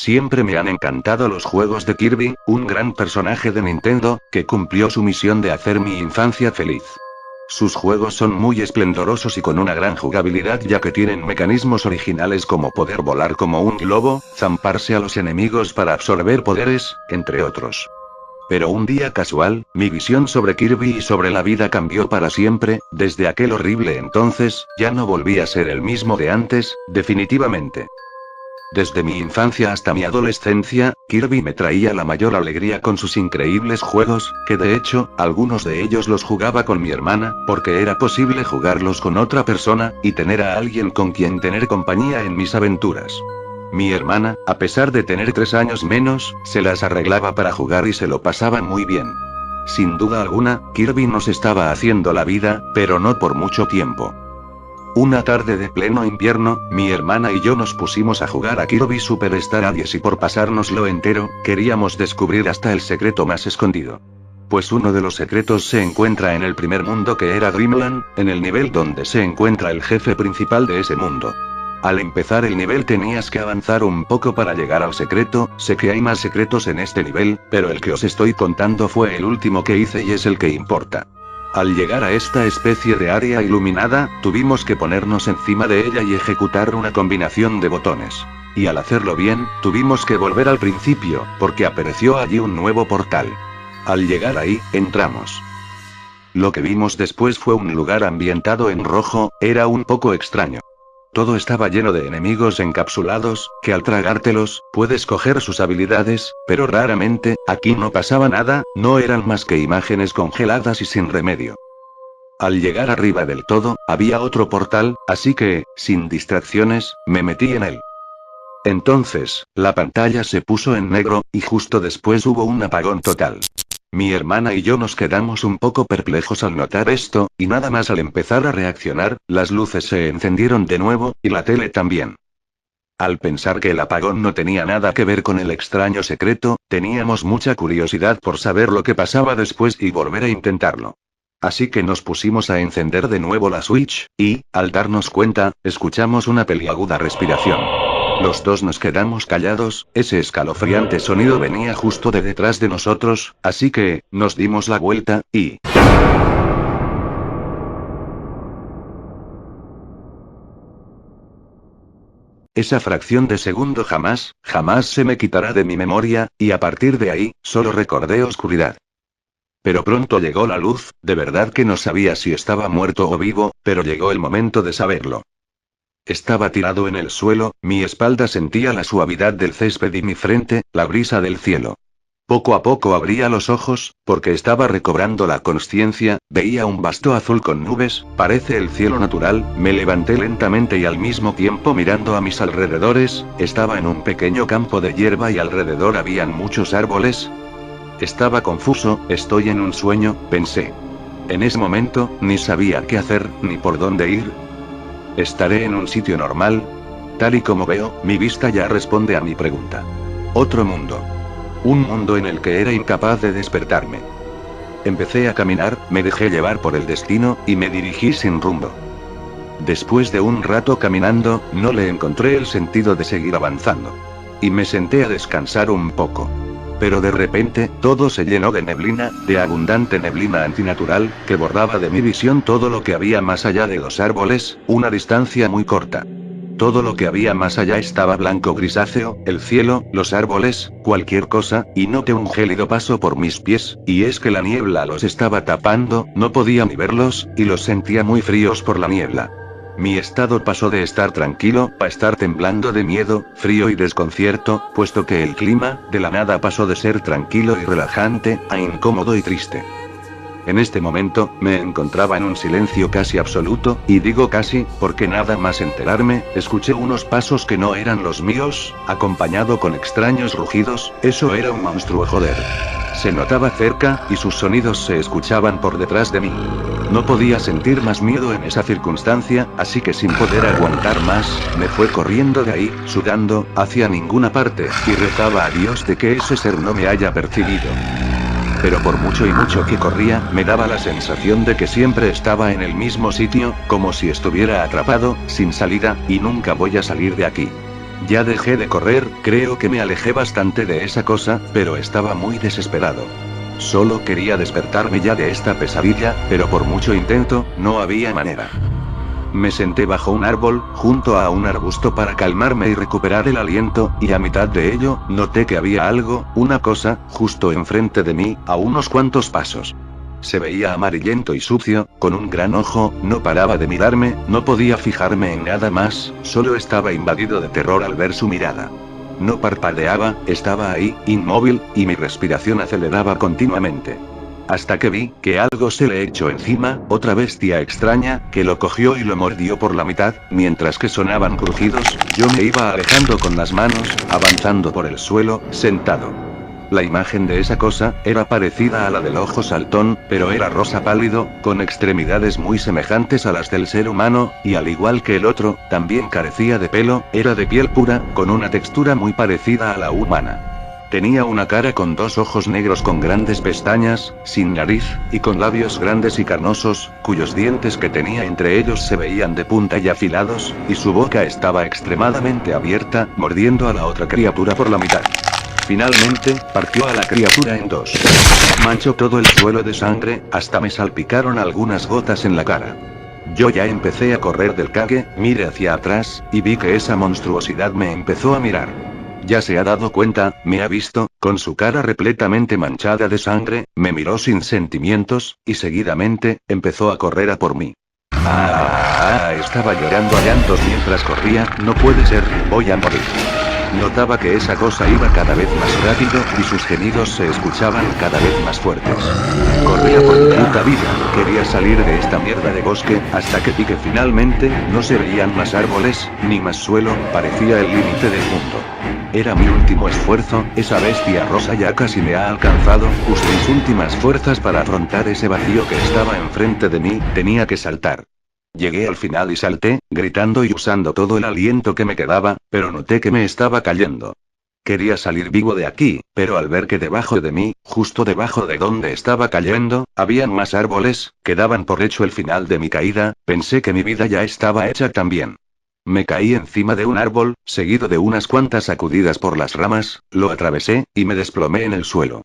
Siempre me han encantado los juegos de Kirby, un gran personaje de Nintendo, que cumplió su misión de hacer mi infancia feliz. Sus juegos son muy esplendorosos y con una gran jugabilidad ya que tienen mecanismos originales como poder volar como un globo, zamparse a los enemigos para absorber poderes, entre otros. Pero un día casual, mi visión sobre Kirby y sobre la vida cambió para siempre. Desde aquel horrible entonces, ya no volví a ser el mismo de antes, definitivamente. Desde mi infancia hasta mi adolescencia, Kirby me traía la mayor alegría con sus increíbles juegos, que de hecho, algunos de ellos los jugaba con mi hermana, porque era posible jugarlos con otra persona, y tener a alguien con quien tener compañía en mis aventuras. Mi hermana, a pesar de tener 3 años menos, se las arreglaba para jugar y se lo pasaba muy bien. Sin duda alguna, Kirby nos estaba haciendo la vida, pero no por mucho tiempo. Una tarde de pleno invierno, mi hermana y yo nos pusimos a jugar a Kirby Superstar Allies y por pasárnoslo entero, queríamos descubrir hasta el secreto más escondido. Pues uno de los secretos se encuentra en el primer mundo que era Dreamland, en el nivel donde se encuentra el jefe principal de ese mundo. Al empezar el nivel tenías que avanzar un poco para llegar al secreto. Sé que hay más secretos en este nivel, pero el que os estoy contando fue el último que hice y es el que importa. Al llegar a esta especie de área iluminada, tuvimos que ponernos encima de ella y ejecutar una combinación de botones. Y al hacerlo bien, tuvimos que volver al principio, porque apareció allí un nuevo portal. Al llegar ahí, entramos. Lo que vimos después fue un lugar ambientado en rojo, era un poco extraño. Todo estaba lleno de enemigos encapsulados, que al tragártelos, puedes coger sus habilidades, pero raramente, aquí no pasaba nada, no eran más que imágenes congeladas y sin remedio. Al llegar arriba del todo, había otro portal, así que, sin distracciones, me metí en él. Entonces, la pantalla se puso en negro, y justo después hubo un apagón total. Mi hermana y yo nos quedamos un poco perplejos al notar esto, y nada más al empezar a reaccionar, las luces se encendieron de nuevo, y la tele también. Al pensar que el apagón no tenía nada que ver con el extraño secreto, teníamos mucha curiosidad por saber lo que pasaba después y volver a intentarlo. Así que nos pusimos a encender de nuevo la Switch, y, al darnos cuenta, escuchamos una peliaguda respiración. Los dos nos quedamos callados, ese escalofriante sonido venía justo de detrás de nosotros, así que, nos dimos la vuelta, y... Esa fracción de segundo jamás se me quitará de mi memoria, y a partir de ahí, solo recordé oscuridad. Pero pronto llegó la luz, de verdad que no sabía si estaba muerto o vivo, pero llegó el momento de saberlo. Estaba tirado en el suelo, mi espalda sentía la suavidad del césped y mi frente, la brisa del cielo. Poco a poco abría los ojos, porque estaba recobrando la consciencia, veía un vasto azul con nubes, parece el cielo natural, me levanté lentamente y al mismo tiempo mirando a mis alrededores, estaba en un pequeño campo de hierba y alrededor habían muchos árboles. Estaba confuso, estoy en un sueño, pensé. En ese momento, ni sabía qué hacer, ni por dónde ir. ¿Estaré en un sitio normal? Tal y como veo, mi vista ya responde a mi pregunta. Otro mundo. Un mundo en el que era incapaz de despertarme. Empecé a caminar, me dejé llevar por el destino, y me dirigí sin rumbo. Después de un rato caminando, no le encontré el sentido de seguir avanzando. Y me senté a descansar un poco. Pero de repente, todo se llenó de neblina, de abundante neblina antinatural, que borraba de mi visión todo lo que había más allá de los árboles, una distancia muy corta. Todo lo que había más allá estaba blanco grisáceo, el cielo, los árboles, cualquier cosa, y noté un gélido paso por mis pies, y es que la niebla los estaba tapando, no podía ni verlos, y los sentía muy fríos por la niebla. Mi estado pasó de estar tranquilo a estar temblando de miedo, frío y desconcierto, puesto que el clima, de la nada pasó de ser tranquilo y relajante, a incómodo y triste. En este momento, me encontraba en un silencio casi absoluto, y digo casi, porque nada más enterarme, escuché unos pasos que no eran los míos, acompañado con extraños rugidos, eso era un monstruo joder. Se notaba cerca, y sus sonidos se escuchaban por detrás de mí. No podía sentir más miedo en esa circunstancia, así que sin poder aguantar más, me fue corriendo de ahí, sudando, hacia ninguna parte, y rezaba a Dios de que ese ser no me haya percibido. Pero por mucho y mucho que corría, me daba la sensación de que siempre estaba en el mismo sitio, como si estuviera atrapado, sin salida, y nunca voy a salir de aquí. Ya dejé de correr, creo que me alejé bastante de esa cosa, pero estaba muy desesperado. Solo quería despertarme ya de esta pesadilla, pero por mucho intento, no había manera. Me senté bajo un árbol, junto a un arbusto para calmarme y recuperar el aliento, y a mitad de ello, noté que había algo, una cosa, justo enfrente de mí, a unos cuantos pasos. Se veía amarillento y sucio, con un gran ojo, no paraba de mirarme, no podía fijarme en nada más, solo estaba invadido de terror al ver su mirada. No parpadeaba, estaba ahí, inmóvil, y mi respiración aceleraba continuamente. Hasta que vi que algo se le echó encima, otra bestia extraña, que lo cogió y lo mordió por la mitad, mientras que sonaban crujidos, yo me iba alejando con las manos, avanzando por el suelo, sentado. La imagen de esa cosa, era parecida a la del ojo saltón, pero era rosa pálido, con extremidades muy semejantes a las del ser humano, y al igual que el otro, también carecía de pelo, era de piel pura, con una textura muy parecida a la humana. Tenía una cara con dos ojos negros con grandes pestañas, sin nariz, y con labios grandes y carnosos, cuyos dientes que tenía entre ellos se veían de punta y afilados, y su boca estaba extremadamente abierta, mordiendo a la otra criatura por la mitad. Finalmente, partió a la criatura en dos. Manchó todo el suelo de sangre, hasta me salpicaron algunas gotas en la cara. Yo ya empecé a correr del Kage, miré hacia atrás, y vi que esa monstruosidad me empezó a mirar. Ya se ha dado cuenta, me ha visto, con su cara repletamente manchada de sangre, me miró sin sentimientos, y seguidamente, empezó a correr a por mí. Estaba llorando a llantos mientras corría, no puede ser, voy a morir. Notaba que esa cosa iba cada vez más rápido, y sus gemidos se escuchaban cada vez más fuertes. Corría por mi puta vida, quería salir de esta mierda de bosque, hasta que vi que finalmente, no se veían más árboles, ni más suelo, parecía el límite del mundo. Era mi último esfuerzo, esa bestia rosa ya casi me ha alcanzado, usé mis últimas fuerzas para afrontar ese vacío que estaba enfrente de mí, tenía que saltar. Llegué al final y salté, gritando y usando todo el aliento que me quedaba, pero noté que me estaba cayendo. Quería salir vivo de aquí, pero al ver que debajo de mí, justo debajo de donde estaba cayendo, habían más árboles, que daban por hecho el final de mi caída, pensé que mi vida ya estaba hecha también. Me caí encima de un árbol, seguido de unas cuantas sacudidas por las ramas, lo atravesé, y me desplomé en el suelo.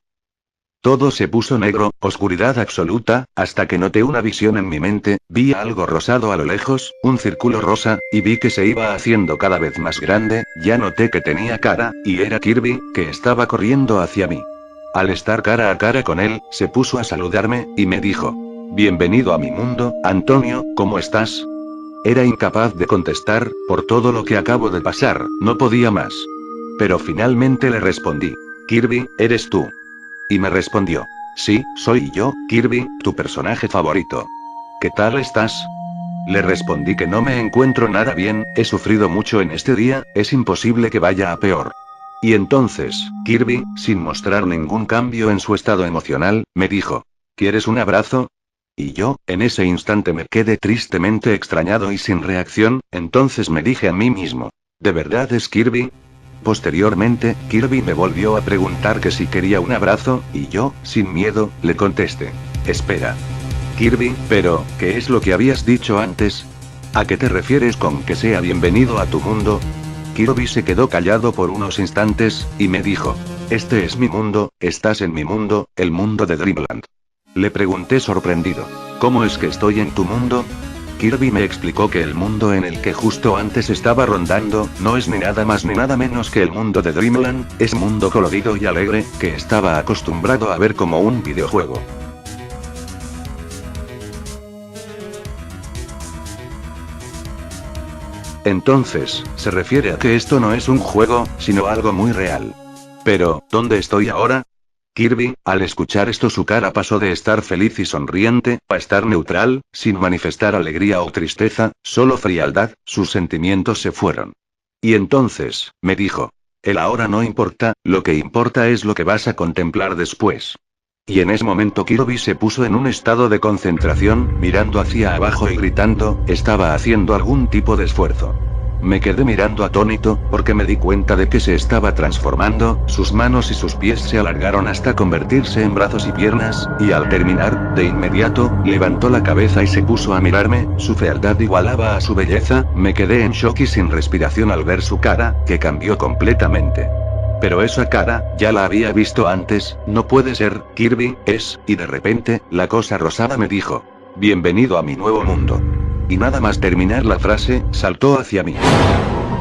Todo se puso negro, oscuridad absoluta, hasta que noté una visión en mi mente, vi algo rosado a lo lejos, un círculo rosa, y vi que se iba haciendo cada vez más grande, ya noté que tenía cara, y era Kirby, que estaba corriendo hacia mí. Al estar cara a cara con él, se puso a saludarme, y me dijo: «Bienvenido a mi mundo, Antonio, ¿cómo estás?». Era incapaz de contestar, por todo lo que acabo de pasar, no podía más. Pero finalmente le respondí: «Kirby, ¿eres tú?». Y me respondió: «Sí, soy yo, Kirby, tu personaje favorito. ¿Qué tal estás?». Le respondí que no me encuentro nada bien, he sufrido mucho en este día, es imposible que vaya a peor. Y entonces, Kirby, sin mostrar ningún cambio en su estado emocional, me dijo: «¿Quieres un abrazo?». Y yo, en ese instante me quedé tristemente extrañado y sin reacción, entonces me dije a mí mismo: «¿De verdad es Kirby?». Posteriormente, Kirby me volvió a preguntar que si quería un abrazo, y yo, sin miedo, le contesté: «Espera. Kirby, pero, ¿qué es lo que habías dicho antes? ¿A qué te refieres con que sea bienvenido a tu mundo?». Kirby se quedó callado por unos instantes, y me dijo: «Este es mi mundo, estás en mi mundo, el mundo de Dreamland». Le pregunté sorprendido: «¿Cómo es que estoy en tu mundo?». Kirby me explicó que el mundo en el que justo antes estaba rondando, no es ni nada más ni nada menos que el mundo de Dreamland, es mundo colorido y alegre, que estaba acostumbrado a ver como un videojuego. Entonces, se refiere a que esto no es un juego, sino algo muy real. Pero, ¿dónde estoy ahora? Kirby, al escuchar esto su cara pasó de estar feliz y sonriente, a estar neutral, sin manifestar alegría o tristeza, solo frialdad, sus sentimientos se fueron. Y entonces, me dijo: «El ahora no importa, lo que importa es lo que vas a contemplar después». Y en ese momento Kirby se puso en un estado de concentración, mirando hacia abajo y gritando, estaba haciendo algún tipo de esfuerzo. Me quedé mirando atónito, porque me di cuenta de que se estaba transformando, sus manos y sus pies se alargaron hasta convertirse en brazos y piernas, y al terminar, de inmediato, levantó la cabeza y se puso a mirarme, su fealdad igualaba a su belleza, me quedé en shock y sin respiración al ver su cara, que cambió completamente. Pero esa cara, ya la había visto antes, no puede ser, Kirby, y de repente, la cosa rosada me dijo: bienvenido a mi nuevo mundo. Y nada más terminar la frase, saltó hacia mí.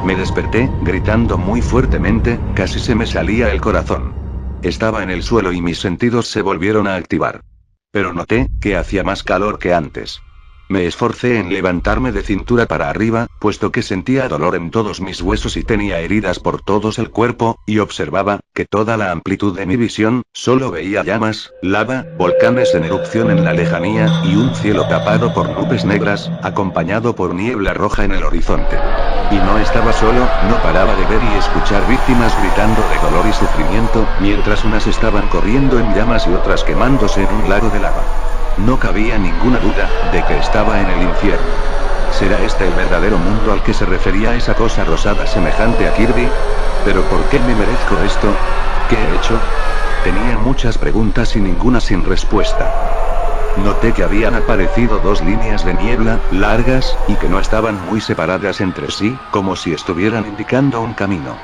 Me desperté, gritando muy fuertemente, casi se me salía el corazón. Estaba en el suelo y mis sentidos se volvieron a activar. Pero noté, que hacía más calor que antes. Me esforcé en levantarme de cintura para arriba, puesto que sentía dolor en todos mis huesos y tenía heridas por todo el cuerpo, y observaba, que toda la amplitud de mi visión, solo veía llamas, lava, volcanes en erupción en la lejanía, y un cielo tapado por nubes negras, acompañado por niebla roja en el horizonte. Y no estaba solo, no paraba de ver y escuchar víctimas gritando de dolor y sufrimiento, mientras unas estaban corriendo en llamas y otras quemándose en un lago de lava. No cabía ninguna duda, de que estaba en el infierno. ¿Será este el verdadero mundo al que se refería esa cosa rosada semejante a Kirby? ¿Pero por qué me merezco esto? ¿Qué he hecho? Tenía muchas preguntas y ninguna sin respuesta. Noté que habían aparecido dos líneas de niebla, largas, y que no estaban muy separadas entre sí, como si estuvieran indicando un camino.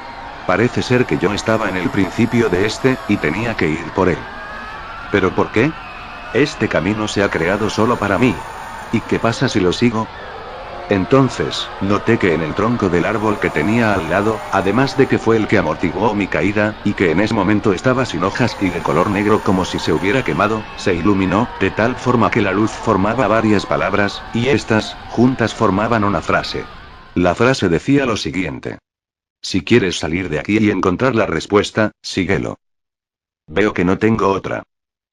Parece ser que yo estaba en el principio de este, y tenía que ir por él. ¿Pero por qué? Este camino se ha creado solo para mí. ¿Y qué pasa si lo sigo? Entonces, noté que en el tronco del árbol que tenía al lado, además de que fue el que amortiguó mi caída, y que en ese momento estaba sin hojas y de color negro como si se hubiera quemado, se iluminó, de tal forma que la luz formaba varias palabras, y estas, juntas formaban una frase. La frase decía lo siguiente: si quieres salir de aquí y encontrar la respuesta, síguelo. Veo que no tengo otra.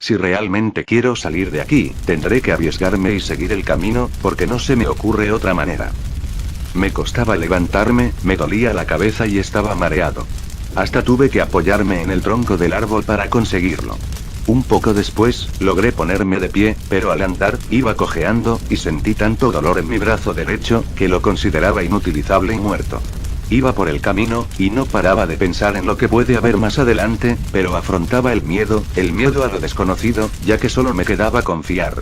Si realmente quiero salir de aquí, tendré que arriesgarme y seguir el camino, porque no se me ocurre otra manera. Me costaba levantarme, me dolía la cabeza y estaba mareado. Hasta tuve que apoyarme en el tronco del árbol para conseguirlo. Un poco después, logré ponerme de pie, pero al andar, iba cojeando, y sentí tanto dolor en mi brazo derecho, que lo consideraba inutilizable y muerto. Iba por el camino, y no paraba de pensar en lo que puede haber más adelante, pero afrontaba el miedo a lo desconocido, ya que solo me quedaba confiar.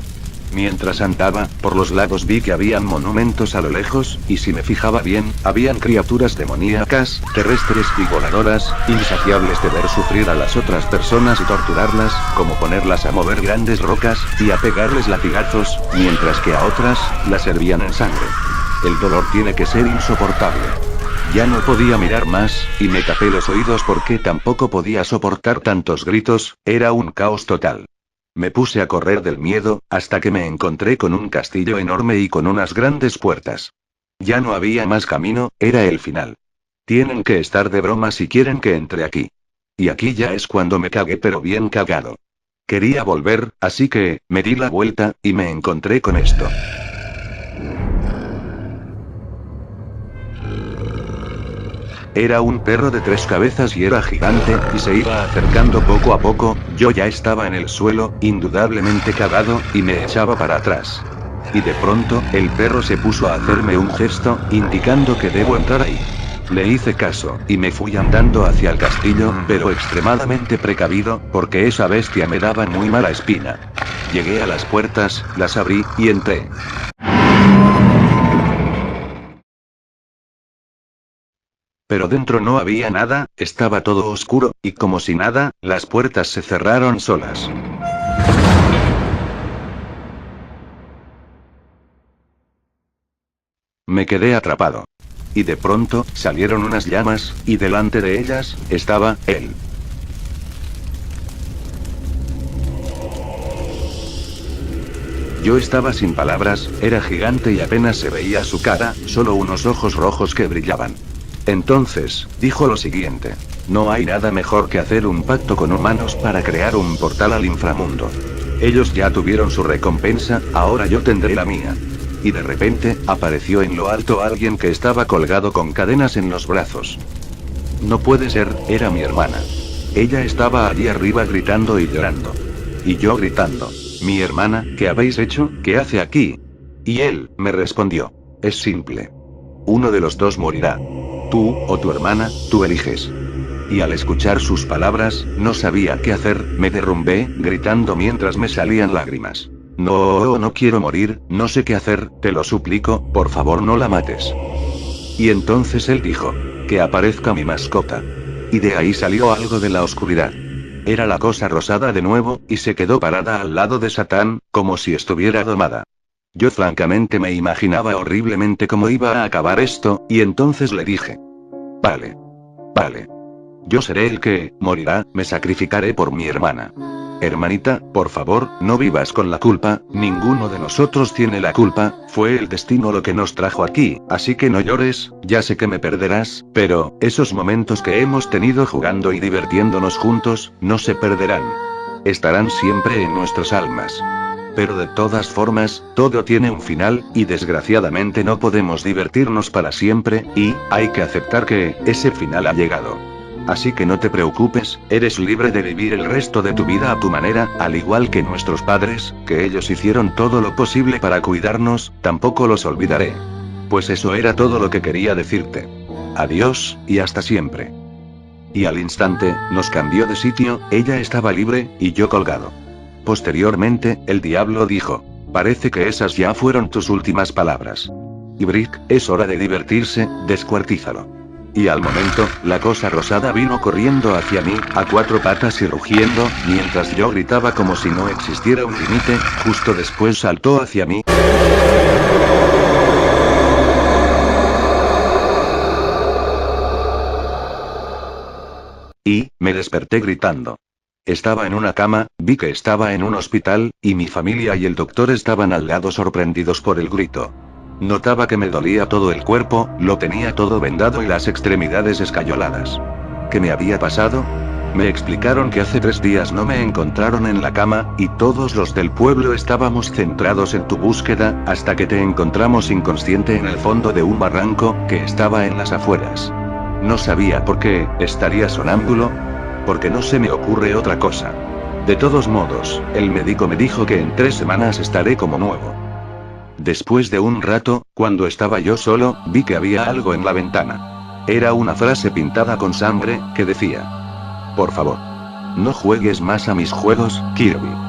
Mientras andaba, por los lagos vi que habían monumentos a lo lejos, y si me fijaba bien, habían criaturas demoníacas, terrestres y voladoras, insaciables de ver sufrir a las otras personas y torturarlas, como ponerlas a mover grandes rocas, y a pegarles latigazos, mientras que a otras, las hervían en sangre. El dolor tiene que ser insoportable. Ya no podía mirar más, y me tapé los oídos porque tampoco podía soportar tantos gritos, era un caos total. Me puse a correr del miedo, hasta que me encontré con un castillo enorme y con unas grandes puertas. Ya no había más camino, era el final. Tienen que estar de broma si quieren que entre aquí. Y aquí ya es cuando me cagué, pero bien cagado. Quería volver, así que, me di la vuelta, y me encontré con esto. Era un perro de 3 cabezas y era gigante, y se iba acercando poco a poco. Yo ya estaba en el suelo, indudablemente cagado, y me echaba para atrás. Y de pronto, el perro se puso a hacerme un gesto, indicando que debo entrar ahí. Le hice caso, y me fui andando hacia el castillo, pero extremadamente precavido, porque esa bestia me daba muy mala espina. Llegué a las puertas, las abrí, y entré. Pero dentro no había nada, estaba todo oscuro, y como si nada, las puertas se cerraron solas. Me quedé atrapado. Y de pronto, salieron unas llamas, y delante de ellas, estaba él. Yo estaba sin palabras, era gigante y apenas se veía su cara, solo unos ojos rojos que brillaban. Entonces, dijo lo siguiente: no hay nada mejor que hacer un pacto con humanos para crear un portal al inframundo. Ellos ya tuvieron su recompensa, ahora yo tendré la mía. Y de repente, apareció en lo alto alguien que estaba colgado con cadenas en los brazos. No puede ser, era mi hermana. Ella estaba allí arriba gritando y llorando. Y yo gritando: mi hermana, ¿qué habéis hecho? ¿Qué hace aquí? Y él, me respondió: es simple. Uno de los dos morirá. Tú, o tu hermana, tú eliges. Y al escuchar sus palabras, no sabía qué hacer, me derrumbé, gritando mientras me salían lágrimas. No, no quiero morir, no sé qué hacer, te lo suplico, por favor no la mates. Y entonces él dijo, que aparezca mi mascota. Y de ahí salió algo de la oscuridad. Era la cosa rosada de nuevo, y se quedó parada al lado de Satán, como si estuviera domada. Yo francamente me imaginaba horriblemente cómo iba a acabar esto, y entonces le dije. Vale. Vale. Yo seré el que morirá, me sacrificaré por mi hermana. Hermanita, por favor, no vivas con la culpa, ninguno de nosotros tiene la culpa, fue el destino lo que nos trajo aquí, así que no llores, ya sé que me perderás, pero, esos momentos que hemos tenido jugando y divirtiéndonos juntos, no se perderán. Estarán siempre en nuestras almas. Pero de todas formas, todo tiene un final, y desgraciadamente no podemos divertirnos para siempre, y, hay que aceptar que, ese final ha llegado. Así que no te preocupes, eres libre de vivir el resto de tu vida a tu manera, al igual que nuestros padres, que ellos hicieron todo lo posible para cuidarnos, tampoco los olvidaré. Pues eso era todo lo que quería decirte. Adiós, y hasta siempre. Y al instante, nos cambió de sitio, ella estaba libre, y yo colgado. Posteriormente, el diablo dijo, parece que esas ya fueron tus últimas palabras. Y Brick, es hora de divertirse, descuartízalo. Y al momento, la cosa rosada vino corriendo hacia mí, a cuatro patas y rugiendo, mientras yo gritaba como si no existiera un límite, justo después saltó hacia mí. Y, me desperté gritando. Estaba en una cama, vi que estaba en un hospital, y mi familia y el doctor estaban al lado sorprendidos por el grito. Notaba que me dolía todo el cuerpo, lo tenía todo vendado y las extremidades escayoladas. ¿Qué me había pasado? Me explicaron que hace 3 días no me encontraron en la cama, y todos los del pueblo estábamos centrados en tu búsqueda, hasta que te encontramos inconsciente en el fondo de un barranco, que estaba en las afueras. No sabía por qué, ¿estaría sonámbulo? Porque no se me ocurre otra cosa. De todos modos, el médico me dijo que en 3 semanas estaré como nuevo. Después de un rato, cuando estaba yo solo, vi que había algo en la ventana. Era una frase pintada con sangre, que decía: por favor, no juegues más a mis juegos, Kirby.